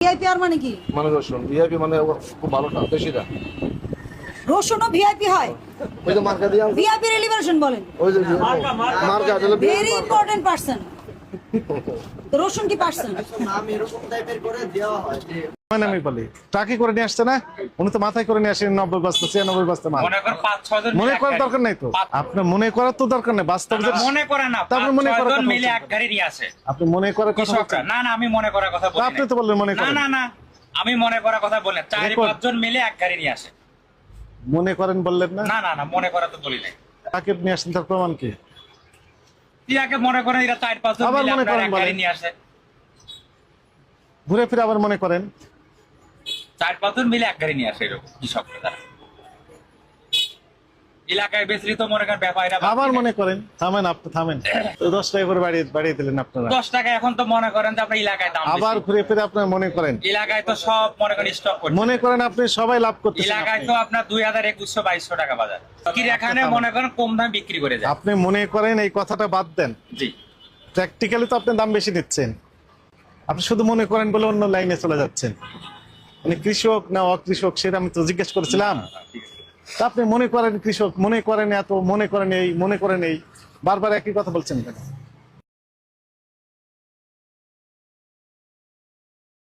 VIP আর মানে কি? মানে রসুন ভিআইপি মানে খুব ভালোটা বেশিটা। রসুনও ভিআইপি হয়? ওই যে মার্কা দিয়া ভিআইপি রিলিভারেশন বলেন। ওই যে মার্কা দিলে ভেরি ইম্পর্টেন্ট পারসন। রসুন কি পারসন? নাম এরকম টাইপের করে দেওয়া হয় যে মানে আমি বলি ট্রাকে করে নিয়ে আসছে না, উনি তো মাথায় করে নিয়ে আসেন 90 বস্তা 96 বস্তা মাল। মনে করেন 5-6 জন মনে করার দরকার নাই তো, আপনার মনে করার তো দরকার নেই, বাস্তব যেটা মনে করে না, তারপর মনে 5-6 করার জন কথা মিলে বলছেন। এক গাড়ি নিয়ে আসে আপনি মনে করার কথা কৃষকরা। বলছেন। না না, আমি মনে করার কথা বলি আপনি তো বললেন মনে না করেন। না না, আমি মনে করার কথা বলি না। 4-5 জন মিলে এক গাড়ি নিয়ে আসে। মনে করেন বললেন না, না না না, মনে করা তো বলি নাই। ট্রাকে নিয়ে আসেন তার প্রমাণ কি? ইয়াকে মনে করেন এরা 4-5 জন আবার মিলে মনে আপনার করেন এক গাড়ি বলেন। নিয়ে আসে। ঘুরে ফিরে আবার মনে করেন 4-5 জন মিলে এক গাড়ি নিয়ে আসে এরকম কৃষকরা। এলাকায় বেশি তো মনে করেন ব্যাপারীরা আবার মনে করেন। থামেন, আপনি থামেন। তো 10 টাকা করে বাড়িয়ে দিলেন আপনারা। 10 টাকা এখন তো মনে করেন যে আপনার এলাকায় দাম আবার বেশি। ঘুরে ফিরে আপনার মনে করেন। এলাকায় তো সব মনে করেন স্টক করছে। মনে করেন আপনি সবাই লাভ করতেছেন। এলাকায় আপনি। তো আপনার 2000-2100-2200 টাকা বাজার। এখানে মনে করেন কম দাম বিক্রি করে যায়। আপনি মনে করেন এই কথাটা বাদ দেন। জি, প্র্যাকটিক্যালি তো আপনি দাম বেশি নিচ্ছেন, আপনি শুধু মনে করেন বলে অন্য লাইনে চলে যাচ্ছেন। মানে কৃষক না অকৃষক সেটা আমি তো জিজ্ঞেস করেছিলাম। তা আপনি মনে করেন কৃষক, মনে করেন এত, মনে করেন এই, মনে করেন এই, বারবার একই কথা বলছেন কেন?